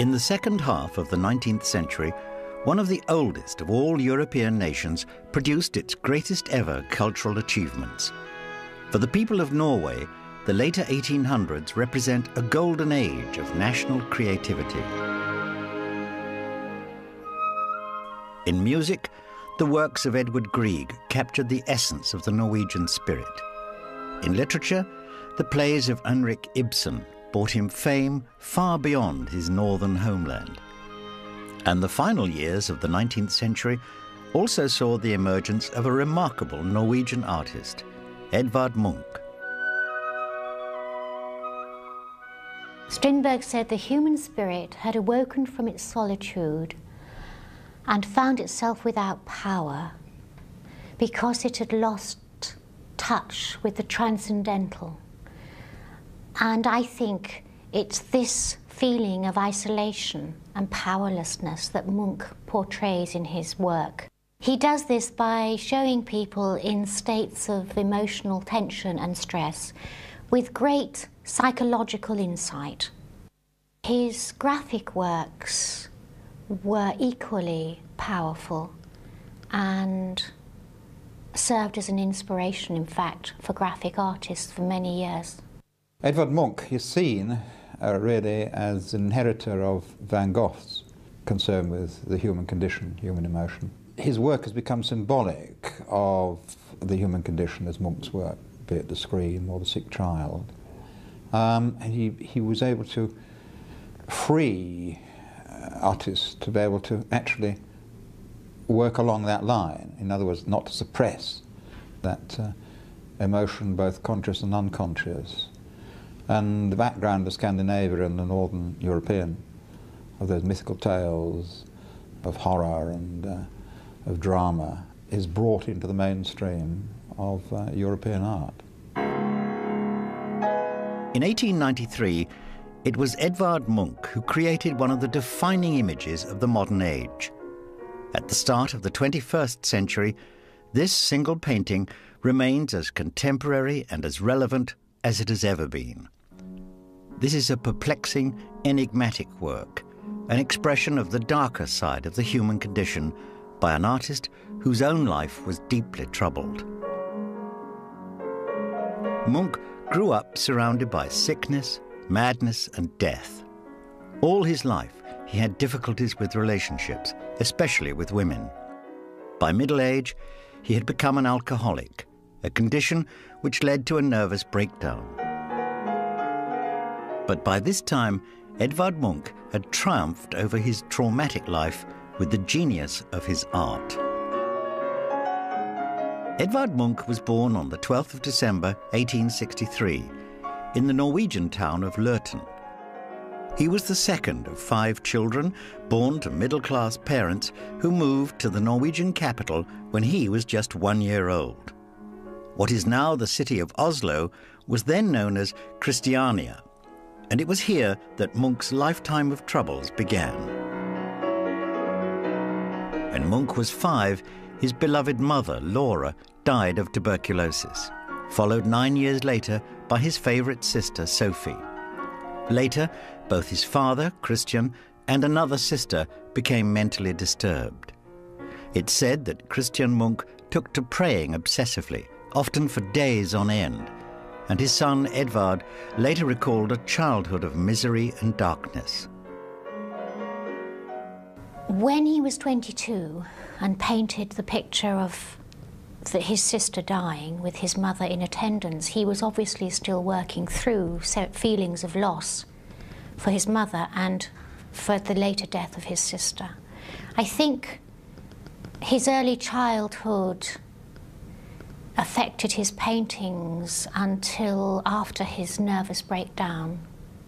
In the second half of the 19th century, one of the oldest of all European nations produced its greatest ever cultural achievements. For the people of Norway, the later 1800s represent a golden age of national creativity. In music, the works of Edvard Grieg captured the essence of the Norwegian spirit. In literature, the plays of Henrik Ibsen brought him fame far beyond his northern homeland. And the final years of the 19th century also saw the emergence of a remarkable Norwegian artist, Edvard Munch. Strindberg said the human spirit had awoken from its solitude and found itself without power because it had lost touch with the transcendental. And I think it's this feeling of isolation and powerlessness that Munch portrays in his work. He does this by showing people in states of emotional tension and stress with great psychological insight. His graphic works were equally powerful and served as an inspiration, in fact, for graphic artists for many years. Edvard Munch is seen really as an inheritor of Van Gogh's concern with the human condition, human emotion. His work has become symbolic of the human condition as Munch's work, be it The Scream or The Sick Child. And he was able to free artists to be able to actually work along that line. In other words, not to suppress that emotion, both conscious and unconscious. And the background of Scandinavia and the Northern European, of those mythical tales of horror and of drama, is brought into the mainstream of European art. In 1893, it was Edvard Munch who created one of the defining images of the modern age. At the start of the 21st century, this single painting remains as contemporary and as relevant as it has ever been. This is a perplexing, enigmatic work, an expression of the darker side of the human condition by an artist whose own life was deeply troubled. Munch grew up surrounded by sickness, madness, and death. All his life, he had difficulties with relationships, especially with women. By middle age, he had become an alcoholic, a condition which led to a nervous breakdown. But by this time, Edvard Munch had triumphed over his traumatic life with the genius of his art. Edvard Munch was born on the 12th of December 1863 in the Norwegian town of Løten. He was the second of 5 children born to middle-class parents who moved to the Norwegian capital when he was just 1 year old. What is now the city of Oslo was then known as Christiania, and it was here that Munch's lifetime of troubles began. When Munch was 5, his beloved mother, Laura, died of tuberculosis, followed 9 years later by his favourite sister, Sophie. Later, both his father, Christian, and another sister became mentally disturbed. It's said that Christian Munch took to praying obsessively, often for days on end, and his son Edvard later recalled a childhood of misery and darkness. When he was 22 and painted the picture of his sister dying with his mother in attendance, he was obviously still working through feelings of loss for his mother and for the later death of his sister. I think his early childhood affected his paintings until after his nervous breakdown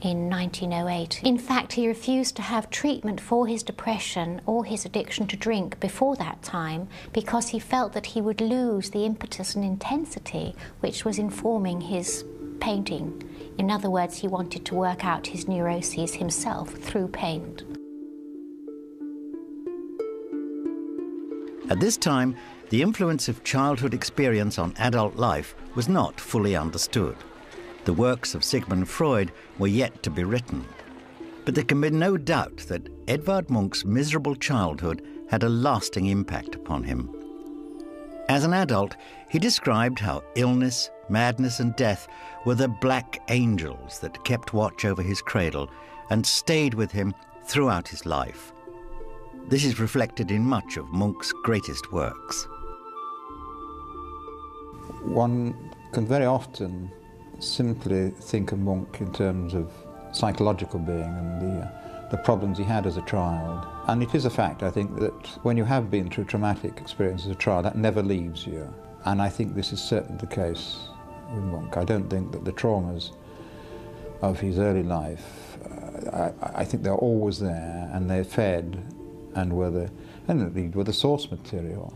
in 1908. In fact, he refused to have treatment for his depression or his addiction to drink before that time because he felt that he would lose the impetus and intensity which was informing his painting. In other words, he wanted to work out his neuroses himself through paint. At this time, the influence of childhood experience on adult life was not fully understood. The works of Sigmund Freud were yet to be written. But there can be no doubt that Edvard Munch's miserable childhood had a lasting impact upon him. As an adult, he described how illness, madness and death were the black angels that kept watch over his cradle and stayed with him throughout his life. This is reflected in much of Munch's greatest works. One can very often simply think of Munch in terms of psychological being and the problems he had as a child. And it is a fact, I think, that when you have been through traumatic experience as a child, that never leaves you. And I think this is certainly the case with Munch. I don't think that the traumas of his early life, I think they're always there, and they fed and indeed were the source material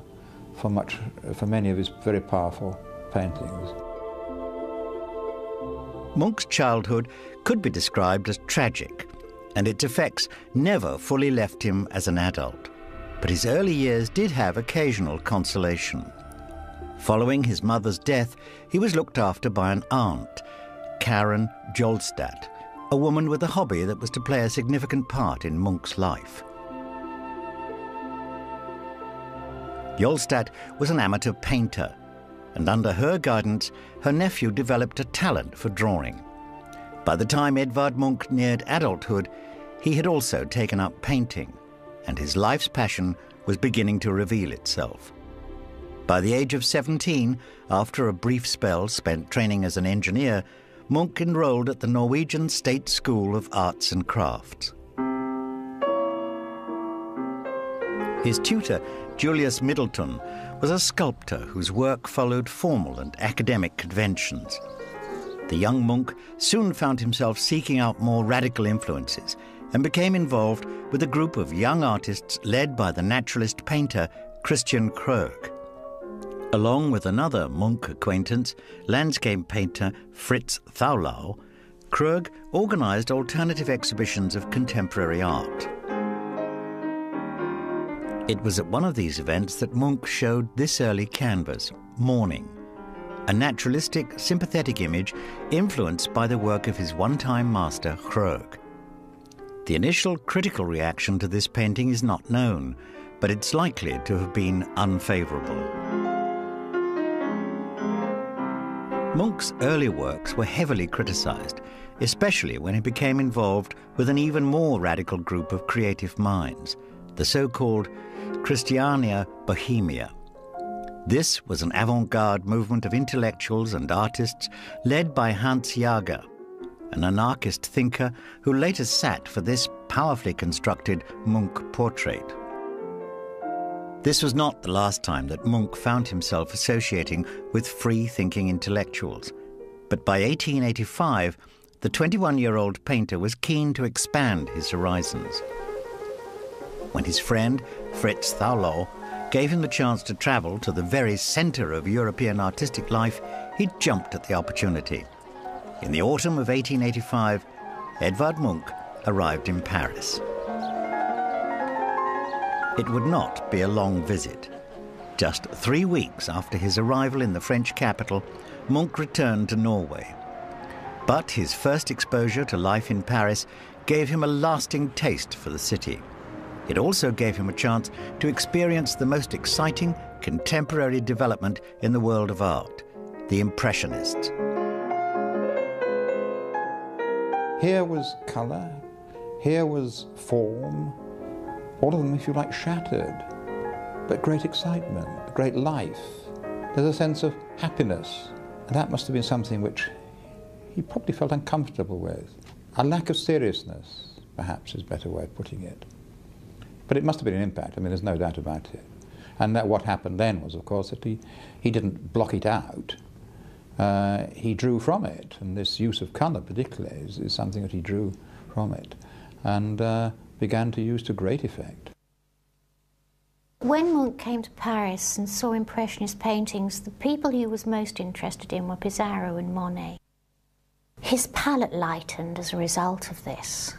for many of his very powerful paintings. Munch's childhood could be described as tragic, and its effects never fully left him as an adult. But his early years did have occasional consolation. Following his mother's death, he was looked after by an aunt, Karen Jolstad, a woman with a hobby that was to play a significant part in Munch's life. Jolstad was an amateur painter, and under her guidance, her nephew developed a talent for drawing. By the time Edvard Munch neared adulthood, he had also taken up painting, and his life's passion was beginning to reveal itself. By the age of 17, after a brief spell spent training as an engineer, Munch enrolled at the Norwegian State School of Arts and Crafts. His tutor, Julius Middleton, was a sculptor whose work followed formal and academic conventions. The young Munch soon found himself seeking out more radical influences and became involved with a group of young artists led by the naturalist painter Christian Krogh. Along with another Munch acquaintance, landscape painter Fritz Thaulau, Krogh organized alternative exhibitions of contemporary art. It was at one of these events that Munch showed this early canvas, Morning, a naturalistic, sympathetic image influenced by the work of his one-time master, Krogh. The initial critical reaction to this painting is not known, but it's likely to have been unfavorable. Munch's early works were heavily criticized, especially when he became involved with an even more radical group of creative minds, the so-called Christiania Bohemia. This was an avant-garde movement of intellectuals and artists led by Hans Jager, an anarchist thinker who later sat for this powerfully constructed Munch portrait. This was not the last time that Munch found himself associating with free-thinking intellectuals, but by 1885, the 21-year-old painter was keen to expand his horizons. When his friend, Fritz Thaulau, gave him the chance to travel to the very center of European artistic life, he jumped at the opportunity. In the autumn of 1885, Edvard Munch arrived in Paris. It would not be a long visit. Just 3 weeks after his arrival in the French capital, Munch returned to Norway. But his first exposure to life in Paris gave him a lasting taste for the city. It also gave him a chance to experience the most exciting contemporary development in the world of art, the Impressionists. Here was colour, here was form, all of them, if you like, shattered, but great excitement, great life. There's a sense of happiness, and that must have been something which he probably felt uncomfortable with. A lack of seriousness, perhaps, is a better way of putting it. But it must have been an impact, I mean, there's no doubt about it. And that what happened then was, of course, that he didn't block it out. He drew from it, and this use of colour particularly is something that he drew from it, and began to use to great effect. When Munch came to Paris and saw Impressionist paintings, the people he was most interested in were Pissarro and Monet. His palette lightened as a result of this,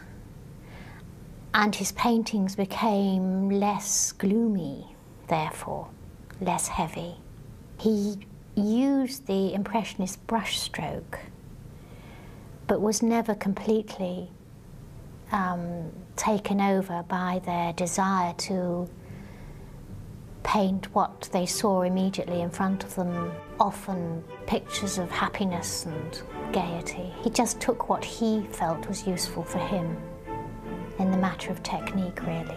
and his paintings became less gloomy, therefore, less heavy. He used the Impressionist brushstroke, but was never completely taken over by their desire to paint what they saw immediately in front of them, often pictures of happiness and gaiety. He just took what he felt was useful for him in the matter of technique, really.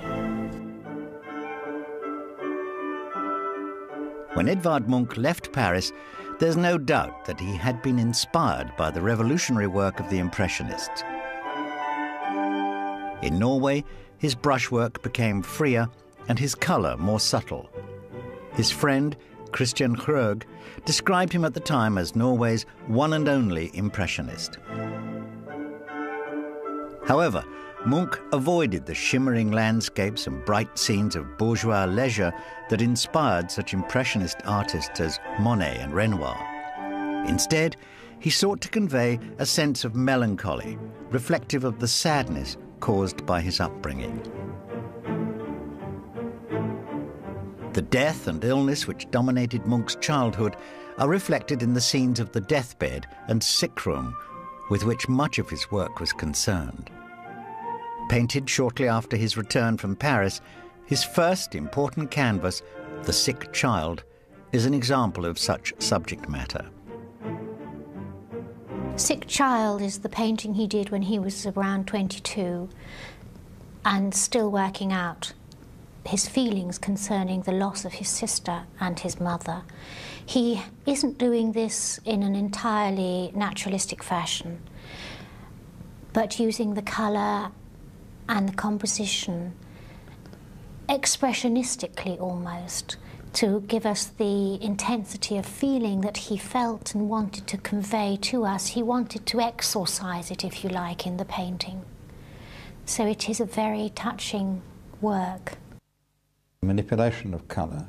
When Edvard Munch left Paris, there's no doubt that he had been inspired by the revolutionary work of the Impressionists. In Norway, his brushwork became freer and his colour more subtle. His friend, Christian Krog, described him at the time as Norway's one and only Impressionist. However, Munch avoided the shimmering landscapes and bright scenes of bourgeois leisure that inspired such Impressionist artists as Monet and Renoir. Instead, he sought to convey a sense of melancholy, reflective of the sadness caused by his upbringing. The death and illness which dominated Munch's childhood are reflected in the scenes of the deathbed and sick room with which much of his work was concerned. Painted shortly after his return from Paris, his first important canvas, The Sick Child, is an example of such subject matter. Sick Child is the painting he did when he was around 22 and still working out his feelings concerning the loss of his sister and his mother. He isn't doing this in an entirely naturalistic fashion, but using the colour and the composition expressionistically almost to give us the intensity of feeling that he felt and wanted to convey to us. He wanted to exorcise it, if you like, in the painting. So it is a very touching work. Manipulation of colour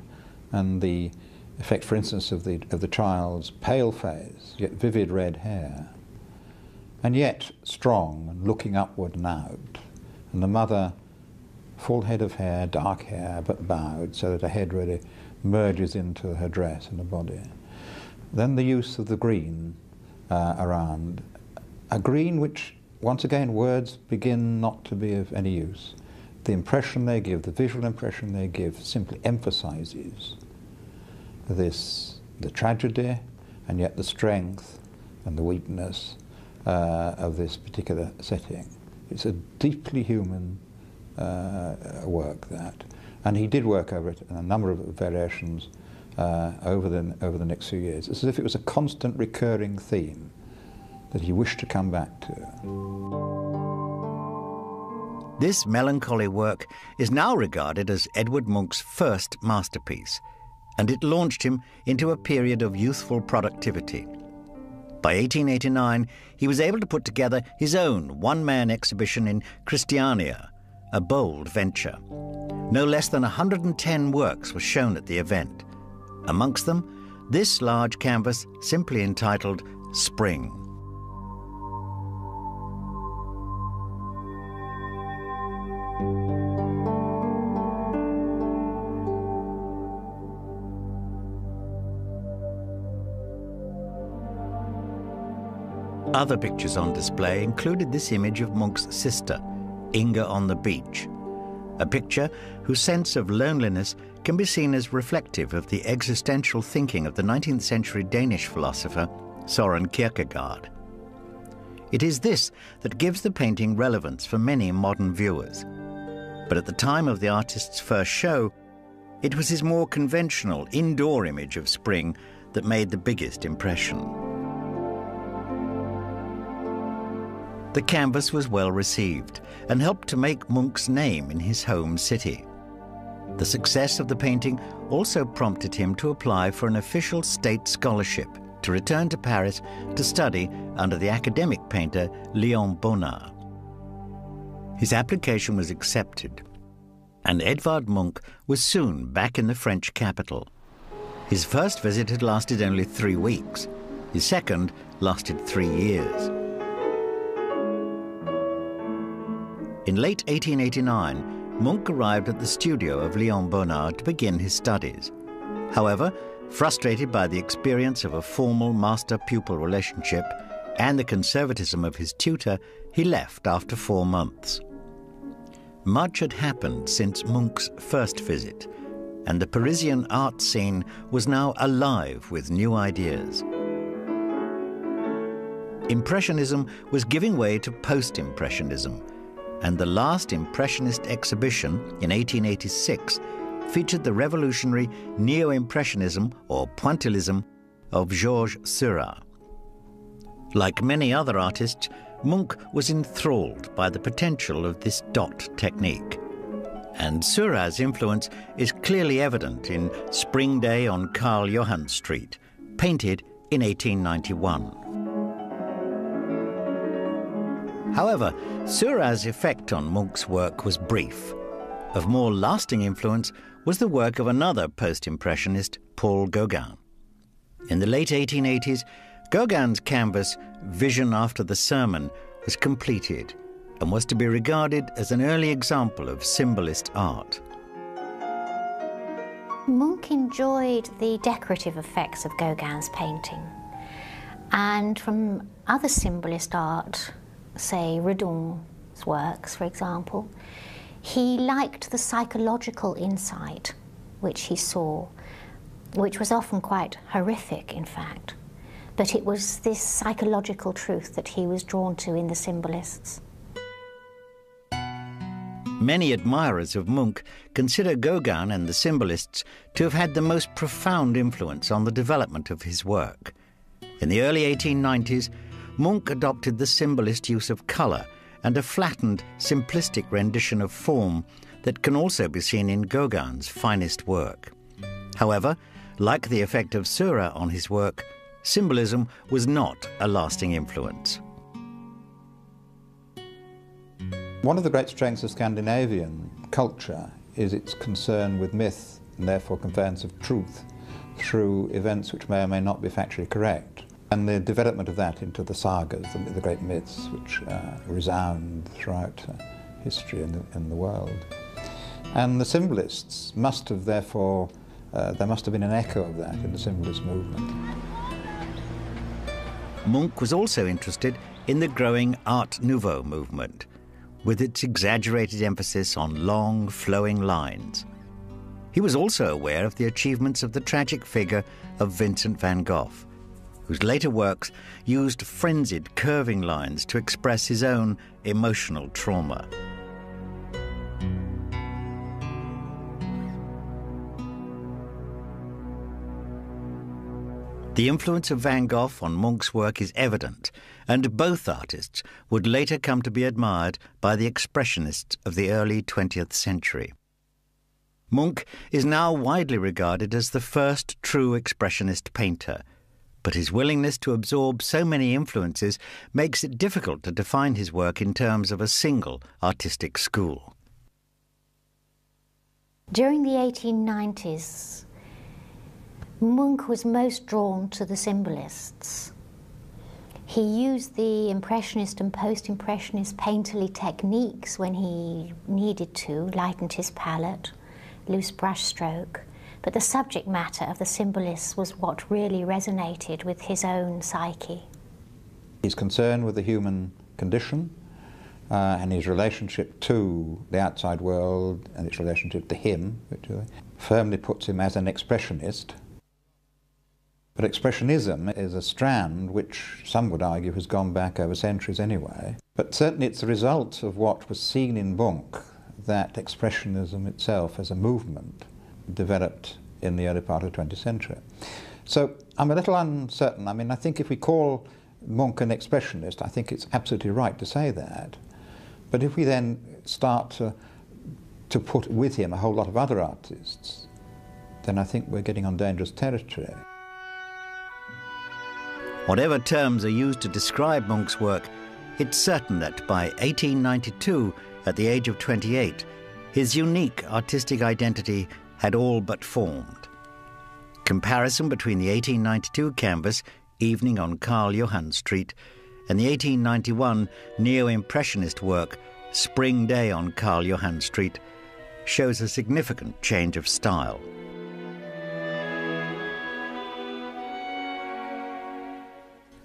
and the effect, for instance, of the child's pale face, yet vivid red hair, and yet strong and looking upward and out, and the mother, full head of hair, dark hair, but bowed, so that her head really merges into her dress and her body. Then the use of the green around, a green which, once again, words begin not to be of any use. The impression they give, the visual impression they give, simply emphasizes this, the tragedy, and yet the strength and the weakness of this particular setting. It's a deeply human work, that. And he did work over it in a number of variations over the next few years. It's as if it was a constant recurring theme that he wished to come back to. This melancholy work is now regarded as Edvard Munch's first masterpiece, and it launched him into a period of youthful productivity. By 1889, he was able to put together his own one-man exhibition in Christiania, a bold venture. No less than 110 works were shown at the event. Amongst them, this large canvas simply entitled Spring. Other pictures on display included this image of Munch's sister, Inga on the beach, a picture whose sense of loneliness can be seen as reflective of the existential thinking of the 19th century Danish philosopher Søren Kierkegaard. It is this that gives the painting relevance for many modern viewers. But at the time of the artist's first show, it was his more conventional indoor image of spring that made the biggest impression. The canvas was well received and helped to make Munch's name in his home city. The success of the painting also prompted him to apply for an official state scholarship to return to Paris to study under the academic painter Léon Bonnard. His application was accepted, and Edvard Munch was soon back in the French capital. His first visit had lasted only 3 weeks. His second lasted 3 years. In late 1889, Munch arrived at the studio of Léon Bonnard to begin his studies. However, frustrated by the experience of a formal master-pupil relationship and the conservatism of his tutor, he left after 4 months. Much had happened since Munch's first visit, and the Parisian art scene was now alive with new ideas. Impressionism was giving way to post-impressionism, and the last Impressionist exhibition in 1886 featured the revolutionary neo-impressionism or pointillism of Georges Seurat. Like many other artists, Munch was enthralled by the potential of this dot technique. And Seurat's influence is clearly evident in Spring Day on Karl Johann Street, painted in 1891. However, Seurat's effect on Munch's work was brief. Of more lasting influence was the work of another post-impressionist, Paul Gauguin. In the late 1880s, Gauguin's canvas Vision After the Sermon was completed and was to be regarded as an early example of symbolist art. Munch enjoyed the decorative effects of Gauguin's painting, and from other symbolist art, say Redon's works, for example, he liked the psychological insight which he saw, which was often quite horrific, in fact. But it was this psychological truth that he was drawn to in the symbolists. Many admirers of Munch consider Gauguin and the symbolists to have had the most profound influence on the development of his work. In the early 1890s, Munch adopted the symbolist use of colour and a flattened, simplistic rendition of form that can also be seen in Gauguin's finest work. However, like the effect of Seurat on his work, symbolism was not a lasting influence. One of the great strengths of Scandinavian culture is its concern with myth and therefore conveyance of truth through events which may or may not be factually correct, and the development of that into the sagas, the great myths which resound throughout history in the world. And the symbolists must have therefore, there must have been an echo of that in the symbolist movement. Munch was also interested in the growing Art Nouveau movement, with its exaggerated emphasis on long, flowing lines. He was also aware of the achievements of the tragic figure of Vincent van Gogh, whose later works used frenzied, curving lines to express his own emotional trauma. The influence of Van Gogh on Munch's work is evident, and both artists would later come to be admired by the expressionists of the early 20th century. Munch is now widely regarded as the first true expressionist painter, but his willingness to absorb so many influences makes it difficult to define his work in terms of a single artistic school. During the 1890s, Munch was most drawn to the symbolists. He used the Impressionist and Post-Impressionist painterly techniques when he needed to, lightened his palette, loose brush stroke, but the subject matter of the symbolists was what really resonated with his own psyche. He's concerned with the human condition and his relationship to the outside world and its relationship to him, which firmly puts him as an expressionist. But expressionism is a strand which some would argue has gone back over centuries anyway. But certainly it's the result of what was seen in Munch that expressionism itself as a movement developed in the early part of the 20th century. So I'm a little uncertain. I mean, I think if we call Munch an expressionist, I think it's absolutely right to say that. But if we then start to put with him a whole lot of other artists, then I think we're getting on dangerous territory. Whatever terms are used to describe Munch's work, it's certain that by 1892, at the age of 28, his unique artistic identity had all but formed. Comparison between the 1892 canvas, Evening on Karl Johann Street, and the 1891 neo-impressionist work, Spring Day on Karl Johann Street, shows a significant change of style.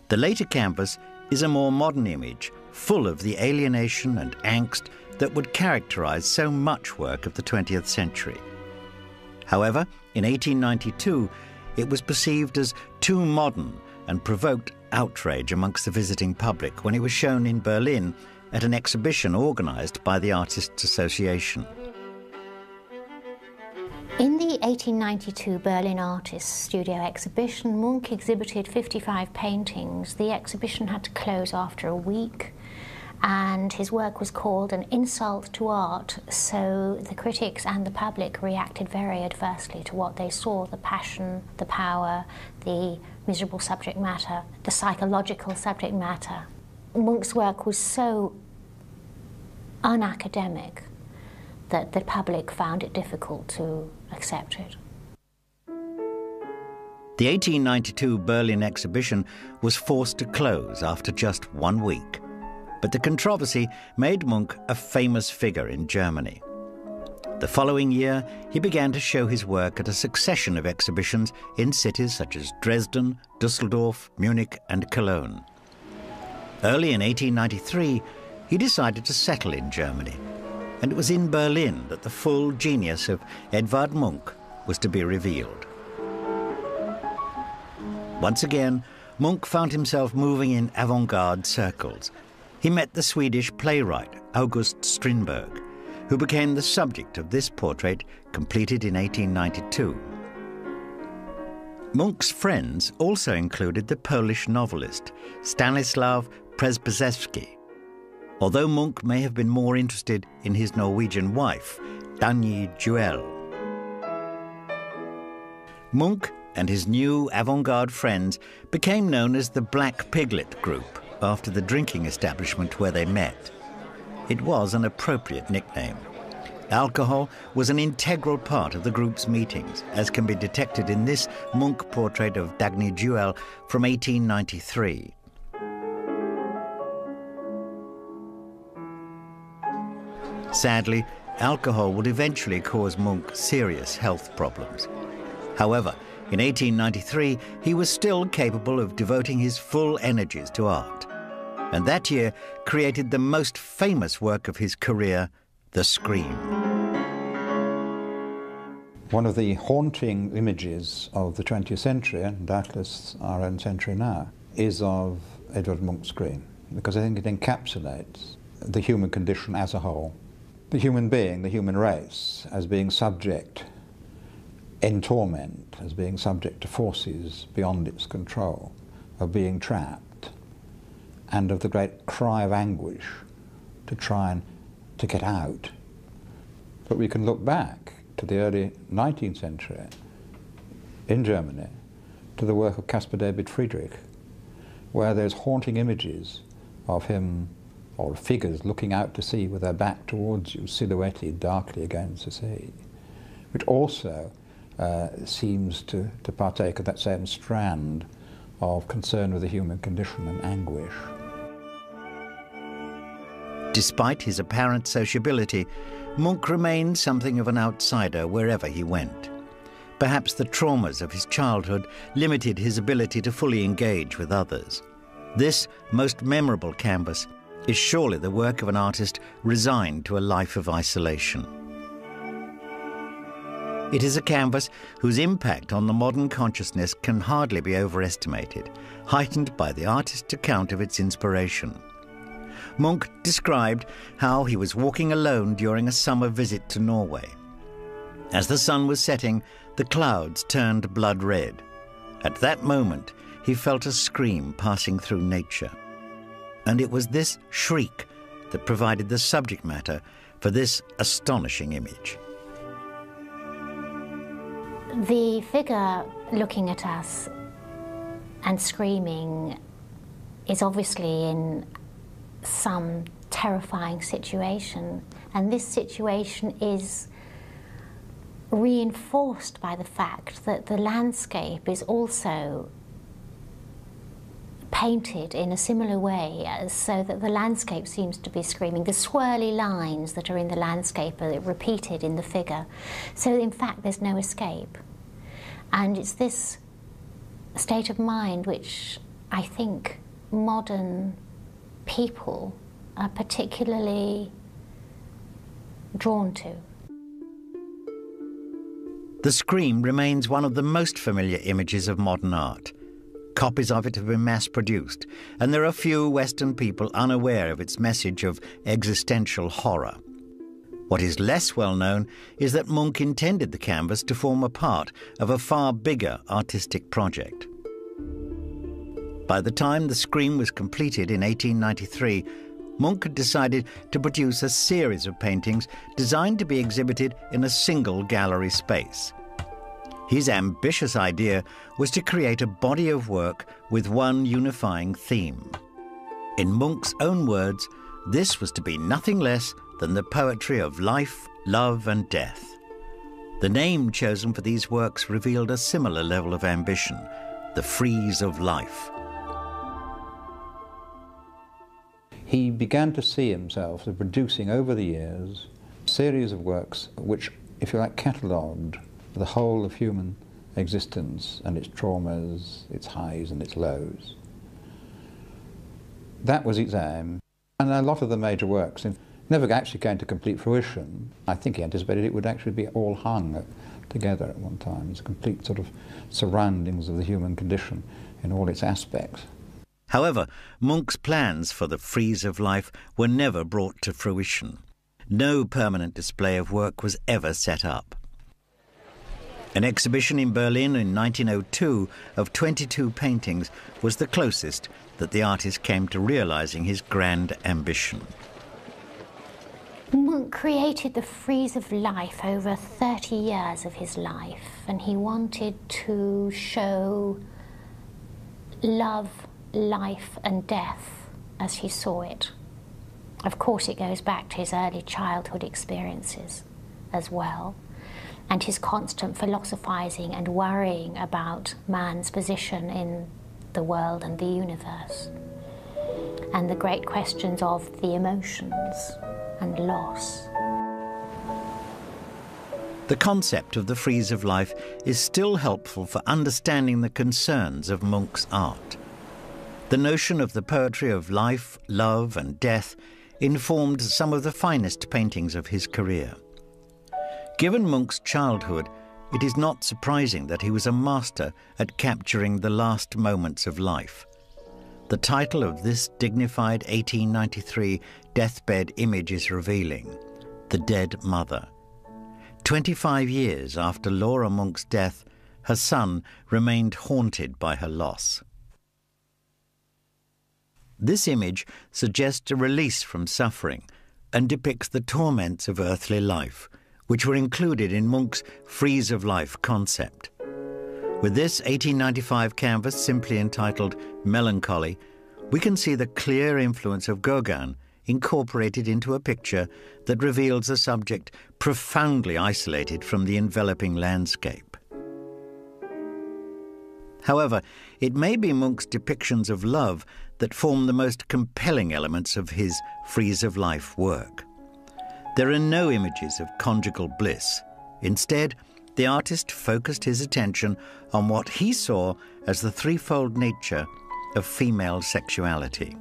The later canvas is a more modern image, full of the alienation and angst that would characterize so much work of the 20th century. However, in 1892, it was perceived as too modern and provoked outrage amongst the visiting public when it was shown in Berlin at an exhibition organised by the Artists Association. In the 1892 Berlin Artists Studio exhibition, Munch exhibited 55 paintings. The exhibition had to close after a week, and his work was called an insult to art, so the critics and the public reacted very adversely to what they saw: the passion, the power, the miserable subject matter, the psychological subject matter. Munch's work was so unacademic that the public found it difficult to accept it. The 1892 Berlin exhibition was forced to close after just 1 week, but the controversy made Munch a famous figure in Germany. The following year, he began to show his work at a succession of exhibitions in cities such as Dresden, Dusseldorf, Munich and Cologne. Early in 1893, he decided to settle in Germany, and it was in Berlin that the full genius of Edvard Munch was to be revealed. Once again, Munch found himself moving in avant-garde circles. He met the Swedish playwright August Strindberg, who became the subject of this portrait completed in 1892. Munch's friends also included the Polish novelist Stanislaw Przybylewski, although Munch may have been more interested in his Norwegian wife, Dagny Juel. Munch and his new avant-garde friends became known as the Black Piglet Group after the drinking establishment where they met. It was an appropriate nickname. Alcohol was an integral part of the group's meetings, as can be detected in this Munch portrait of Dagny Juel from 1893. Sadly, alcohol would eventually cause Munch serious health problems. However, in 1893, he was still capable of devoting his full energies to art, and that year created the most famous work of his career, The Scream. One of the haunting images of the 20th century, and doubtless our own century now, is of Edvard Munch's Scream, because I think it encapsulates the human condition as a whole. The human being, the human race, as being subject in torment, as being subject to forces beyond its control, of being trapped, and of the great cry of anguish to try and to get out. But we can look back to the early 19th century in Germany, to the work of Caspar David Friedrich, where there's haunting images of him, or figures looking out to sea with their back towards you, silhouetted darkly against the sea, which also seems to partake of that same strand of concern with the human condition and anguish. Despite his apparent sociability, Munch remained something of an outsider wherever he went. Perhaps the traumas of his childhood limited his ability to fully engage with others. This most memorable canvas is surely the work of an artist resigned to a life of isolation. It is a canvas whose impact on the modern consciousness can hardly be overestimated, heightened by the artist's account of its inspiration. Munch described how he was walking alone during a summer visit to Norway. As the sun was setting, the clouds turned blood red. At that moment, he felt a scream passing through nature. And it was this shriek that provided the subject matter for this astonishing image. The figure looking at us and screaming is obviously in some terrifying situation, and this situation is reinforced by the fact that the landscape is also painted in a similar way, so that the landscape seems to be screaming. The swirly lines that are in the landscape are repeated in the figure. So in fact there's no escape. And it's this state of mind which I think modern people are particularly drawn to. The scream remains one of the most familiar images of modern art. Copies of it have been mass-produced, and there are few Western people unaware of its message of existential horror. What is less well known is that Munch intended the canvas to form a part of a far bigger artistic project. By the time The Scream was completed in 1893, Munch had decided to produce a series of paintings designed to be exhibited in a single gallery space. His ambitious idea was to create a body of work with one unifying theme. In Munch's own words, this was to be nothing less than the poetry of life, love and death. The name chosen for these works revealed a similar level of ambition, the frieze of life. He began to see himself as producing over the years a series of works which, if you like, catalogued the whole of human existence and its traumas, its highs and its lows. That was his aim. And a lot of the major works never actually came to complete fruition. I think he anticipated it would actually be all hung together at one time. It's a complete sort of surroundings of the human condition in all its aspects. However, Munch's plans for the frieze of life were never brought to fruition. No permanent display of work was ever set up. An exhibition in Berlin in 1902 of 22 paintings was the closest that the artist came to realizing his grand ambition. Munch created the frieze of life over 30 years of his life, and he wanted to show love, life and death as he saw it. Of course, it goes back to his early childhood experiences as well, and his constant philosophizing and worrying about man's position in the world and the universe, and the great questions of the emotions and loss. The concept of the frieze of life is still helpful for understanding the concerns of Munch's art. The notion of the poetry of life, love and death informed some of the finest paintings of his career. Given Munch's childhood, it is not surprising that he was a master at capturing the last moments of life. The title of this dignified 1893 deathbed image is revealing: The Dead Mother. 25 years after Laura Munch's death, her son remained haunted by her loss. This image suggests a release from suffering and depicts the torments of earthly life, which were included in Munch's frieze of life concept. With this 1895 canvas simply entitled Melancholy, we can see the clear influence of Gauguin incorporated into a picture that reveals a subject profoundly isolated from the enveloping landscape. However, it may be Munch's depictions of love that form the most compelling elements of his frieze of life work. There are no images of conjugal bliss. Instead, the artist focused his attention on what he saw as the threefold nature of female sexuality.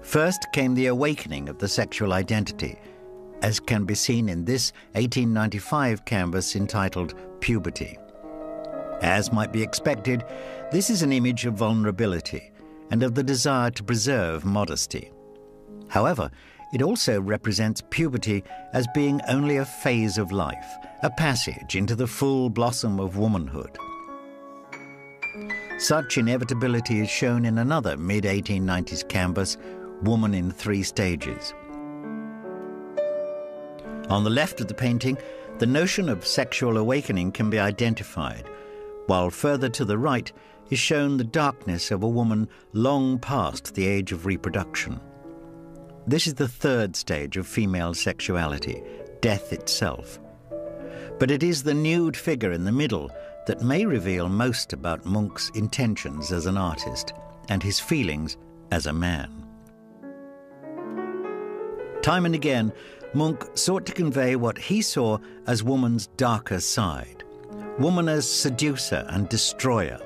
First came the awakening of the sexual identity, as can be seen in this 1895 canvas entitled Puberty. As might be expected, this is an image of vulnerability and of the desire to preserve modesty. However, it also represents puberty as being only a phase of life, a passage into the full blossom of womanhood. Such inevitability is shown in another mid-1890s canvas, Woman in Three Stages. On the left of the painting, the notion of sexual awakening can be identified, while further to the right is shown the darkness of a woman long past the age of reproduction. This is the third stage of female sexuality, death itself. But it is the nude figure in the middle that may reveal most about Munch's intentions as an artist and his feelings as a man. Time and again, Munch sought to convey what he saw as woman's darker side, woman as seducer and destroyer.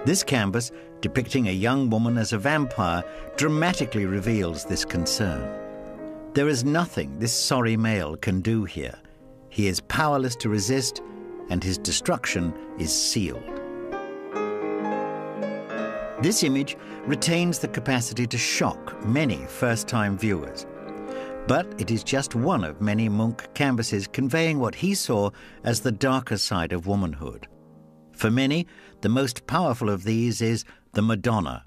This canvas, depicting a young woman as a vampire, dramatically reveals this concern. There is nothing this sorry male can do here. He is powerless to resist, and his destruction is sealed. This image retains the capacity to shock many first-time viewers. But it is just one of many Munch canvases conveying what he saw as the darker side of womanhood. For many, the most powerful of these is the Madonna,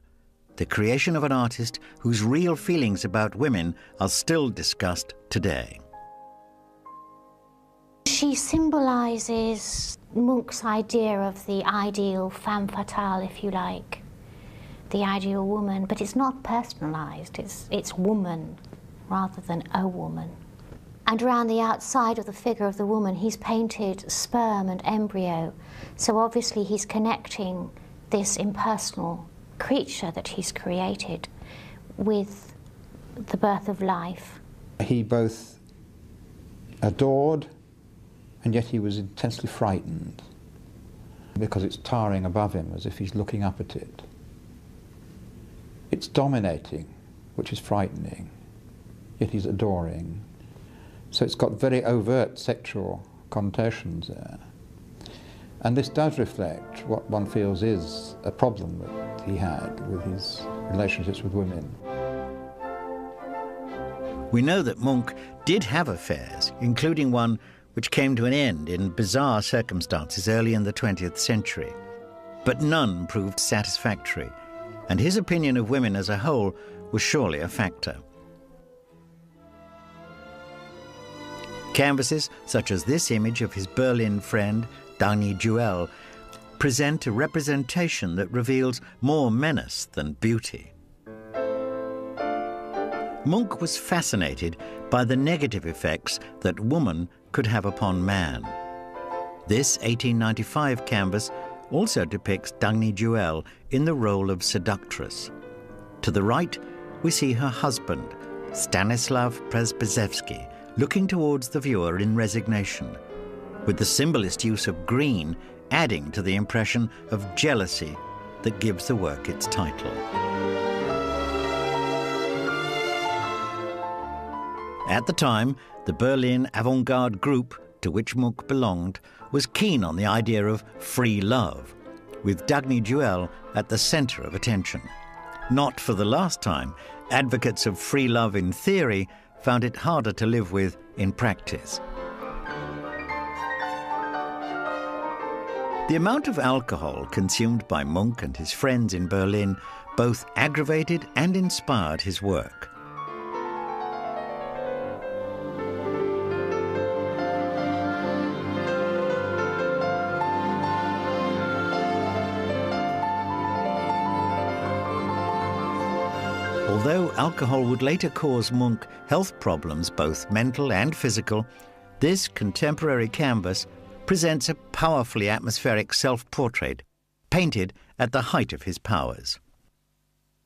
the creation of an artist whose real feelings about women are still discussed today. She symbolises Munch's idea of the ideal femme fatale, if you like, the ideal woman, but it's not personalised, it's woman rather than a woman. And around the outside of the figure of the woman, he's painted sperm and embryo, so obviously he's connecting this impersonal creature that he's created with the birth of life. He both adored and yet he was intensely frightened because it's towering above him as if he's looking up at it. It's dominating, which is frightening, yet he's adoring. So it's got very overt sexual connotations there. And this does reflect what one feels is a problem that he had with his relationships with women. We know that Munch did have affairs, including one which came to an end in bizarre circumstances early in the 20th century. But none proved satisfactory, and his opinion of women as a whole was surely a factor. Canvases such as this image of his Berlin friend, Dagny Juel, present a representation that reveals more menace than beauty. Munch was fascinated by the negative effects that woman could have upon man. This 1895 canvas also depicts Dagny Juel in the role of seductress. To the right, we see her husband, Stanislav Przebysewski, looking towards the viewer in resignation, with the symbolist use of green adding to the impression of jealousy that gives the work its title. At the time, the Berlin avant-garde group to which Munch belonged was keen on the idea of free love, with Dagny Juel at the centre of attention. Not for the last time, advocates of free love in theory found it harder to live with in practice. The amount of alcohol consumed by Munch and his friends in Berlin both aggravated and inspired his work. Although alcohol would later cause Munch health problems, both mental and physical, this contemporary canvas presents a powerfully atmospheric self-portrait, painted at the height of his powers.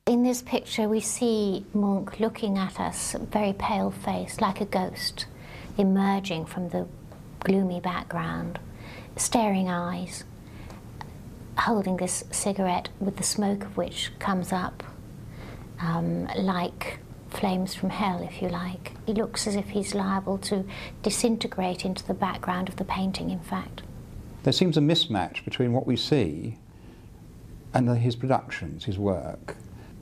In this picture we see Munch looking at us, very pale-faced, like a ghost, emerging from the gloomy background, staring eyes, holding this cigarette with the smoke of which comes up like flames from hell, if you like. He looks as if he's liable to disintegrate into the background of the painting, in fact. There seems a mismatch between what we see and his productions, his work.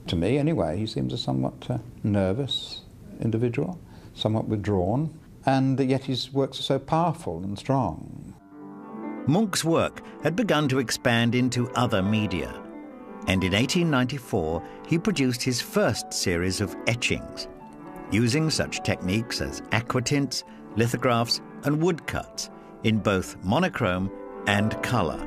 To me, anyway, he seems a somewhat nervous individual, somewhat withdrawn, and yet his works are so powerful and strong. Munch's work had begun to expand into other media, and in 1894 he produced his first series of etchings, using such techniques as aquatints, lithographs and woodcuts in both monochrome and colour.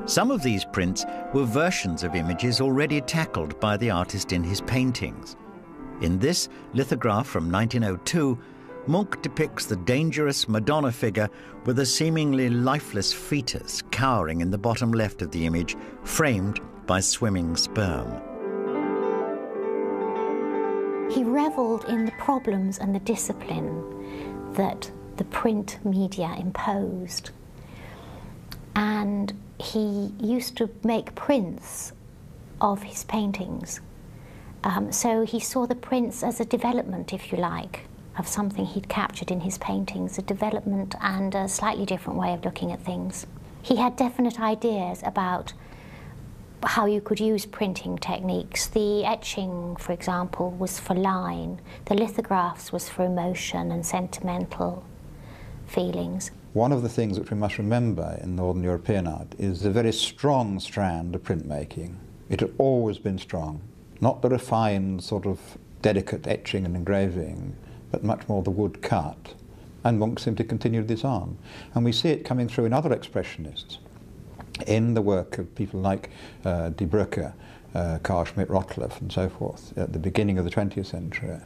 Some of these prints were versions of images already tackled by the artist in his paintings. In this lithograph from 1902, Munch depicts the dangerous Madonna figure with a seemingly lifeless fetus cowering in the bottom left of the image, framed by swimming sperm. He revelled in the problems and the discipline that the print media imposed. And he used to make prints of his paintings So he saw the prints as a development, if you like, of something he'd captured in his paintings, a development and a slightly different way of looking at things. He had definite ideas about how you could use printing techniques. The etching, for example, was for line. The lithographs was for emotion and sentimental feelings. One of the things which we must remember in Northern European art is the very strong strand of printmaking. It had always been strong. Not the refined sort of delicate etching and engraving, but much more the wood cut. And Munch simply continued this on. And we see it coming through in other expressionists, in the work of people like Die Brücke, Carl Schmidt-Rottluff and so forth, at the beginning of the 20th century.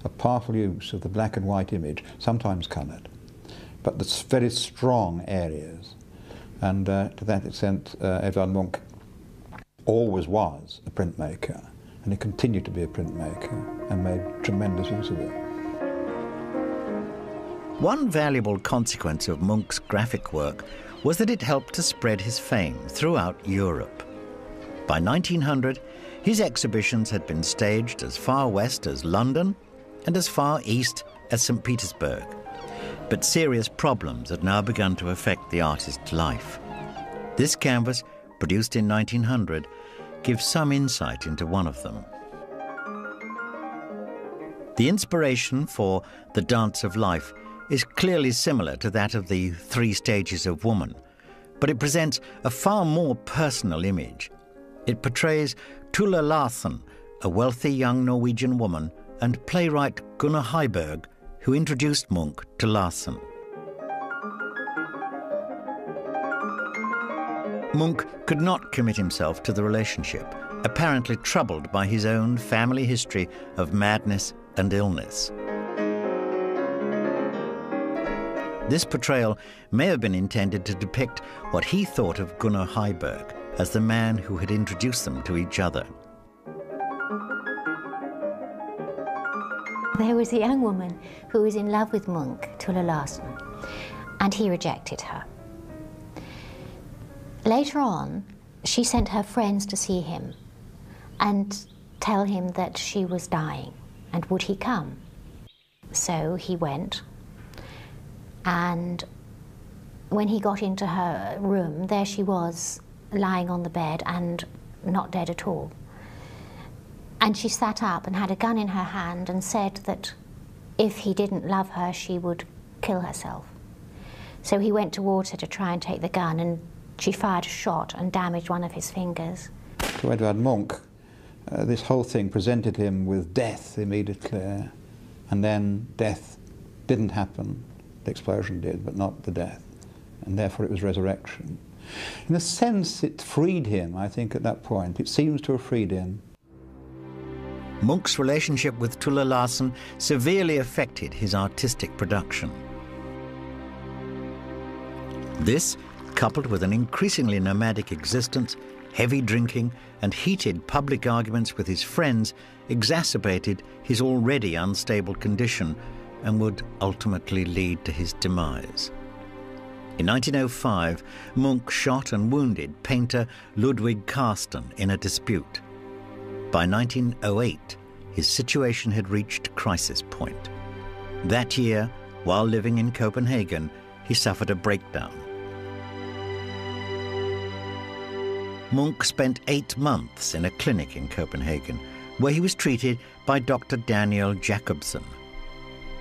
A powerful use of the black and white image, sometimes coloured, but the very strong areas. And to that extent, Edvard Munch always was a printmaker, and he continued to be a printmaker and made tremendous use of it. One valuable consequence of Munch's graphic work was that it helped to spread his fame throughout Europe. By 1900, his exhibitions had been staged as far west as London and as far east as St. Petersburg. But serious problems had now begun to affect the artist's life. This canvas, produced in 1900, gives some insight into one of them. The inspiration for The Dance of Life is clearly similar to that of the Three Stages of Woman, but it presents a far more personal image. It portrays Tulla Larsen, a wealthy young Norwegian woman, and playwright Gunnar Heiberg, who introduced Munch to Larsen. Munch could not commit himself to the relationship, apparently troubled by his own family history of madness and illness. This portrayal may have been intended to depict what he thought of Gunnar Heiberg as the man who had introduced them to each other. There was a young woman who was in love with Munch, Tulla Larsen, and he rejected her. Later on, she sent her friends to see him and tell him that she was dying, and would he come? So he went. And when he got into her room, there she was, lying on the bed and not dead at all. And she sat up and had a gun in her hand and said that if he didn't love her, she would kill herself. So he went towards her to try and take the gun, and she fired a shot and damaged one of his fingers. To Edvard Munch, this whole thing presented him with death immediately, and then death didn't happen. The explosion did, but not the death, and therefore it was resurrection. In a sense, it freed him, I think, at that point. It seems to have freed him. Munch's relationship with Tulla Larsen severely affected his artistic production. This, coupled with an increasingly nomadic existence, heavy drinking, and heated public arguments with his friends, exacerbated his already unstable condition and would ultimately lead to his demise. In 1905, Munch shot and wounded painter Ludwig Carsten in a dispute. By 1908, his situation had reached crisis point. That year, while living in Copenhagen, he suffered a breakdown. Munch spent 8 months in a clinic in Copenhagen, where he was treated by Dr. Daniel Jacobsen.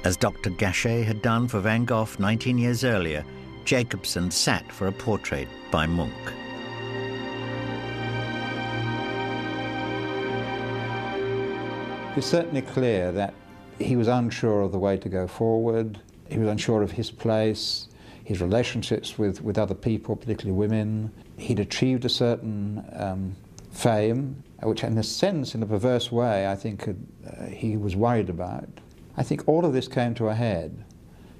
As Dr. Gachet had done for Van Gogh 19 years earlier, Jacobsen sat for a portrait by Munch. It's certainly clear that he was unsure of the way to go forward. He was unsure of his place, his relationships with other people, particularly women. He'd achieved a certain fame, which in a sense, in a perverse way, I think he was worried about. I think all of this came to a head,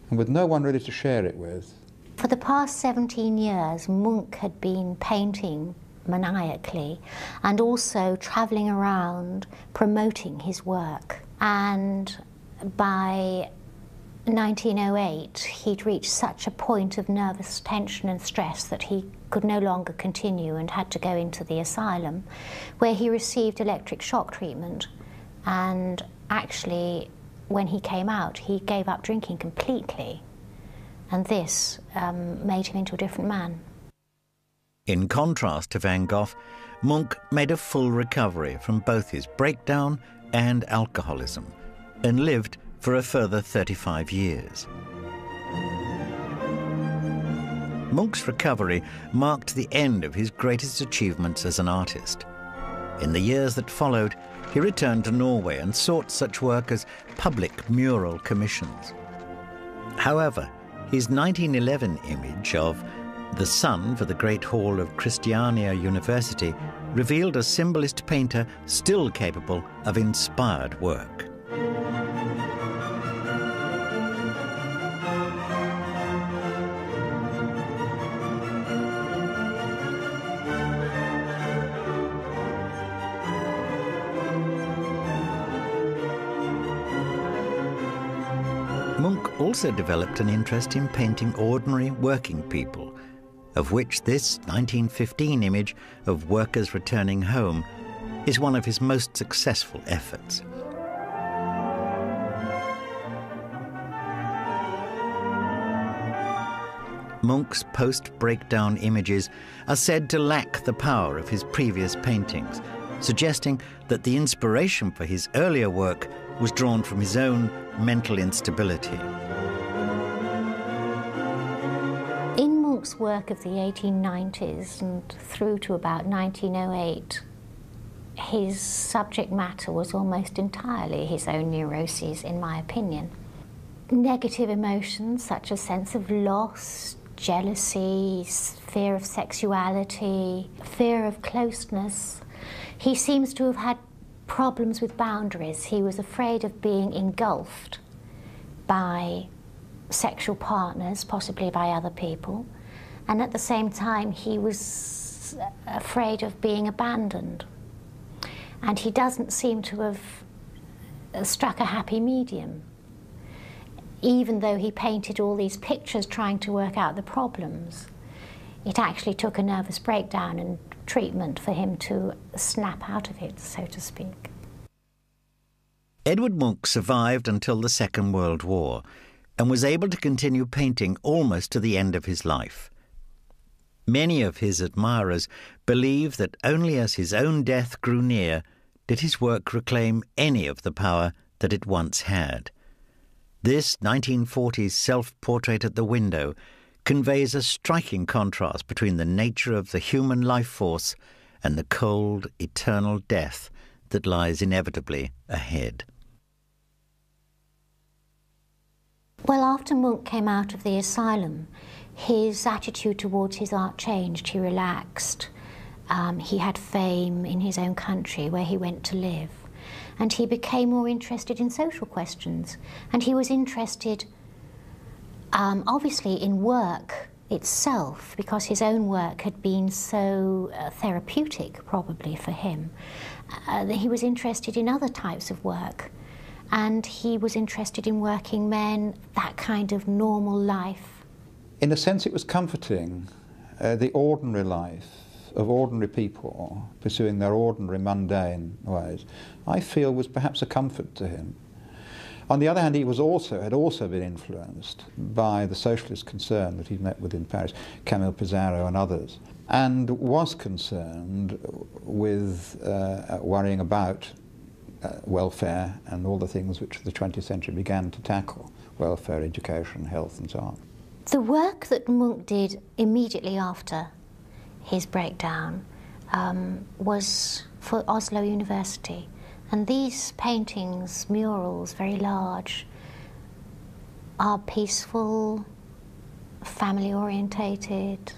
and with no one really to share it with. For the past 17 years, Munch had been painting maniacally and also travelling around promoting his work. And by 1908, he'd reached such a point of nervous tension and stress that he could no longer continue and had to go into the asylum, where he received electric shock treatment And actually, when he came out, he gave up drinking completely. And this made him into a different man. In contrast to Van Gogh, Munch made a full recovery from both his breakdown and alcoholism and lived for a further 35 years. Munch's recovery marked the end of his greatest achievements as an artist. In the years that followed, he returned to Norway and sought such work as public mural commissions. However, his 1911 image of the sun for the Great Hall of Christiania University revealed a symbolist painter still capable of inspired work. Munch also developed an interest in painting ordinary working people, of which this 1915 image of workers returning home is one of his most successful efforts. Munch's post-breakdown images are said to lack the power of his previous paintings, suggesting that the inspiration for his earlier work was drawn from his own mental instability. In Munch's work of the 1890s and through to about 1908, his subject matter was almost entirely his own neuroses, in my opinion. Negative emotions such as sense of loss, jealousy, fear of sexuality, fear of closeness. He seems to have had problems with boundaries. He was afraid of being engulfed by sexual partners, possibly by other people, and at the same time he was afraid of being abandoned. And he doesn't seem to have struck a happy medium, even though he painted all these pictures trying to work out the problems. It actually took a nervous breakdown and treatment for him to snap out of it, so to speak. Edward Munch survived until the Second World War and was able to continue painting almost to the end of his life. Many of his admirers believe that only as his own death grew near did his work reclaim any of the power that it once had. This 1940s self-portrait at the window conveys a striking contrast between the nature of the human life force and the cold, eternal death that lies inevitably ahead. Well, after Munch came out of the asylum, his attitude towards his art changed. He relaxed. He had fame in his own country where he went to live. And he became more interested in social questions. And he was interested, obviously, in work itself, because his own work had been so therapeutic, probably, for him. He was interested in other types of work. And he was interested in working men, that kind of normal life. In a sense, it was comforting, the ordinary life of ordinary people pursuing their ordinary, mundane ways, I feel was perhaps a comfort to him. On the other hand, he had also been influenced by the socialist concern that he met with in Paris, Camille Pissarro and others, and was concerned with worrying about welfare and all the things which the 20th century began to tackle: welfare, education, health, and so on. The work that Munch did immediately after his breakdown was for Oslo University. And these paintings, murals, very large, are peaceful, family-orientated,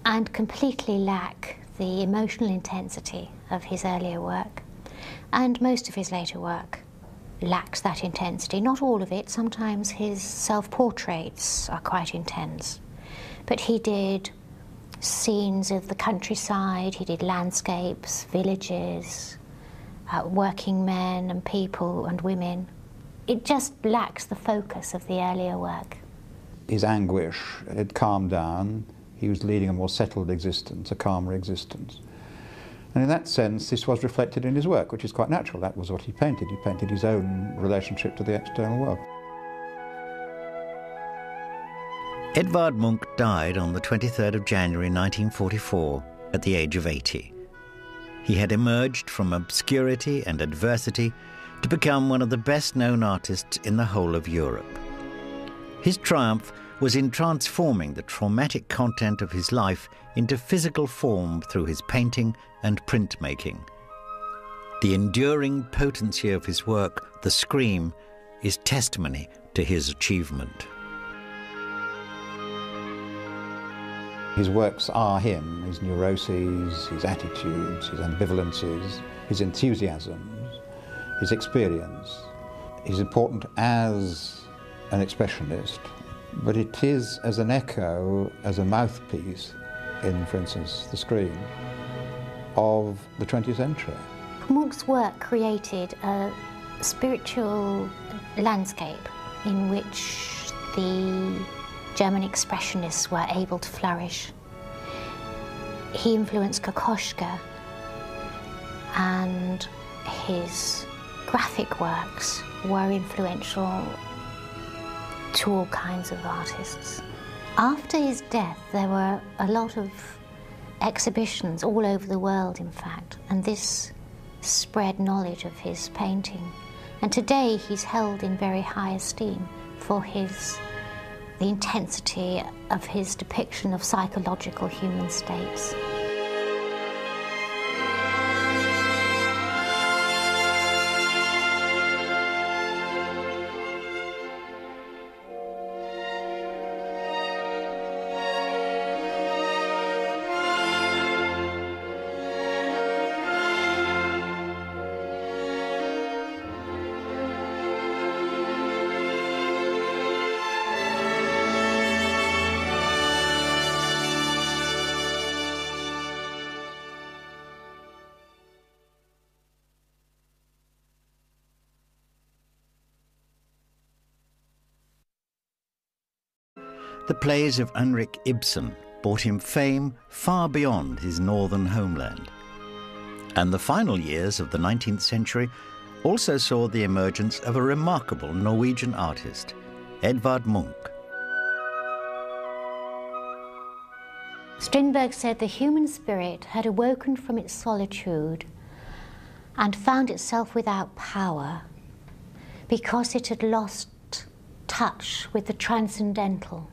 and completely lack the emotional intensity of his earlier work. And most of his later work lacks that intensity. Not all of it. Sometimes his self-portraits are quite intense. But he did scenes of the countryside, he did landscapes, villages, working men and people and women. It just lacks the focus of the earlier work. His anguish had calmed down. He was leading a more settled existence, a calmer existence. And in that sense, this was reflected in his work, which is quite natural. That was what he painted. He painted his own relationship to the external world. Edvard Munch died on the 23rd of January 1944 at the age of 80. He had emerged from obscurity and adversity to become one of the best-known artists in the whole of Europe. His triumph was in transforming the traumatic content of his life into physical form through his painting and printmaking. The enduring potency of his work, The Scream, is testimony to his achievement. His works are him, his neuroses, his attitudes, his ambivalences, his enthusiasms, his experience. He's important as an expressionist, but it is as an echo, as a mouthpiece in, for instance, The Scream, of the 20th century. Munch's work created a spiritual landscape in which the German expressionists were able to flourish. He influenced Kokoschka, and his graphic works were influential to all kinds of artists. After his death, there were a lot of exhibitions all over the world, in fact, and this spread knowledge of his painting. And today he's held in very high esteem for the intensity of his depiction of psychological human states. The plays of Henrik Ibsen brought him fame far beyond his northern homeland. And the final years of the 19th century also saw the emergence of a remarkable Norwegian artist, Edvard Munch. Strindberg said the human spirit had awoken from its solitude and found itself without power because it had lost touch with the transcendental.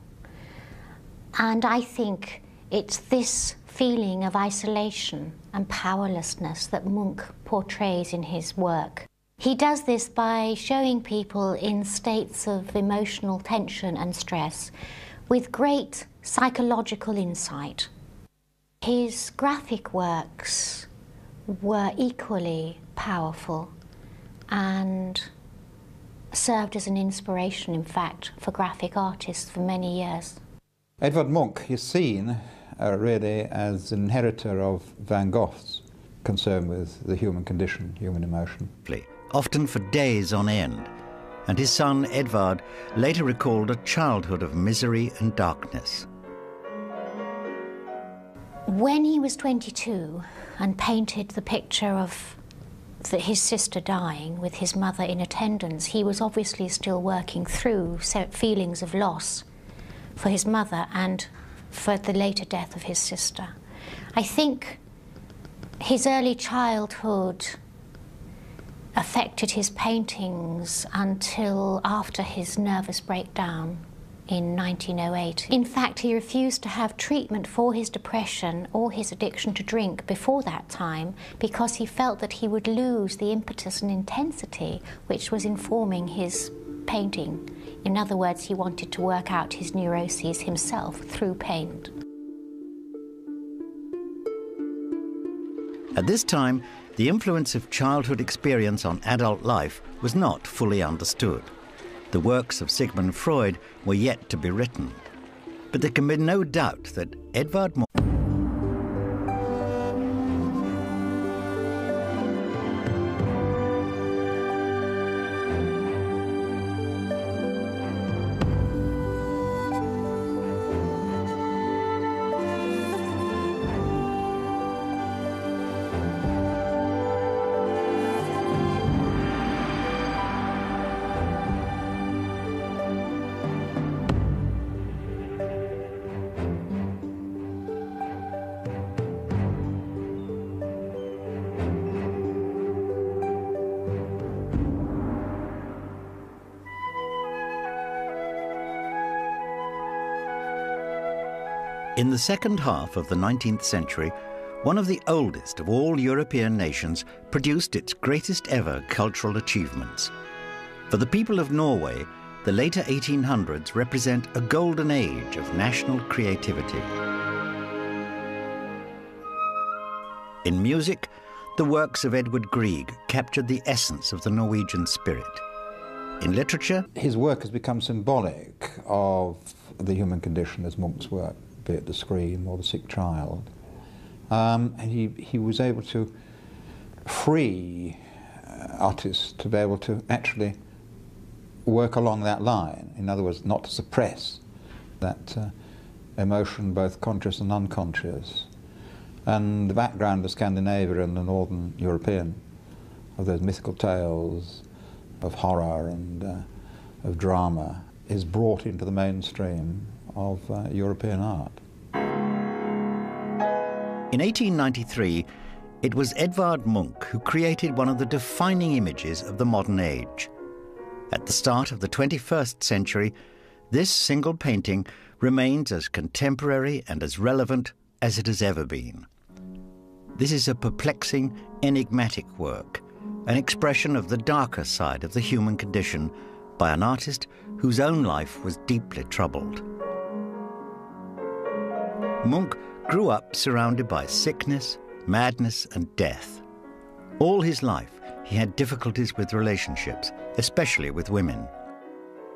And I think it's this feeling of isolation and powerlessness that Munch portrays in his work. He does this by showing people in states of emotional tension and stress with great psychological insight. His graphic works were equally powerful and served as an inspiration, in fact, for graphic artists for many years. Edvard Munch is seen really as an inheritor of Van Gogh's concern with the human condition, human emotion. Often for days on end, and his son Edvard later recalled a childhood of misery and darkness. When he was 22 and painted the picture of his sister dying with his mother in attendance, he was obviously still working through feelings of loss for his mother and for the later death of his sister. I think his early childhood affected his paintings until after his nervous breakdown in 1908. In fact, he refused to have treatment for his depression or his addiction to drink before that time because he felt that he would lose the impetus and intensity which was informing his painting. In other words, he wanted to work out his neuroses himself through paint. At this time, the influence of childhood experience on adult life was not fully understood. The works of Sigmund Freud were yet to be written. But there can be no doubt that Edvard Munch In the second half of the 19th century, one of the oldest of all European nations produced its greatest ever cultural achievements. For the people of Norway, the later 1800s represent a golden age of national creativity. In music, the works of Edvard Grieg captured the essence of the Norwegian spirit. In literature, his work has become symbolic of the human condition, as Munch's work, be it The Scream or The Sick Child. And he was able to free artists to be able to actually work along that line. In other words, not to suppress that emotion, both conscious and unconscious. And the background of Scandinavia and the Northern European, of those mythical tales of horror and of drama, is brought into the mainstream of European art. In 1893, it was Edvard Munch who created one of the defining images of the modern age. At the start of the 21st century, this single painting remains as contemporary and as relevant as it has ever been. This is a perplexing, enigmatic work, an expression of the darker side of the human condition by an artist whose own life was deeply troubled. Munch grew up surrounded by sickness, madness, and death. All his life, he had difficulties with relationships, especially with women.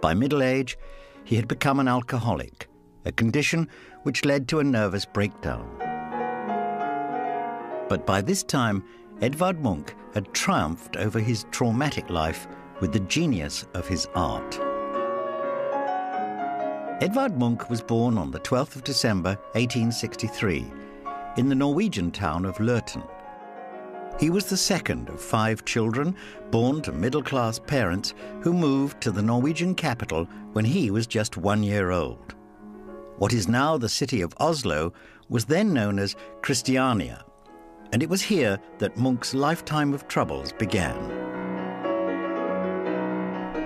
By middle age, he had become an alcoholic, a condition which led to a nervous breakdown. But by this time, Edvard Munch had triumphed over his traumatic life with the genius of his art. Edvard Munch was born on the 12th of December 1863 in the Norwegian town of Løten. He was the second of 5 children born to middle-class parents who moved to the Norwegian capital when he was just 1 year old. What is now the city of Oslo was then known as Christiania, and it was here that Munch's lifetime of troubles began.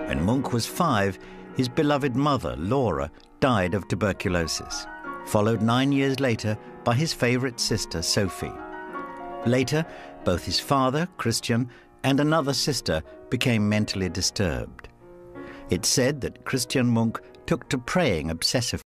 When Munch was 5, his beloved mother, Laura, died of tuberculosis, followed 9 years later by his favorite sister, Sophie. Later, both his father, Christian, and another sister became mentally disturbed. It's said that Christian Munch took to praying obsessively.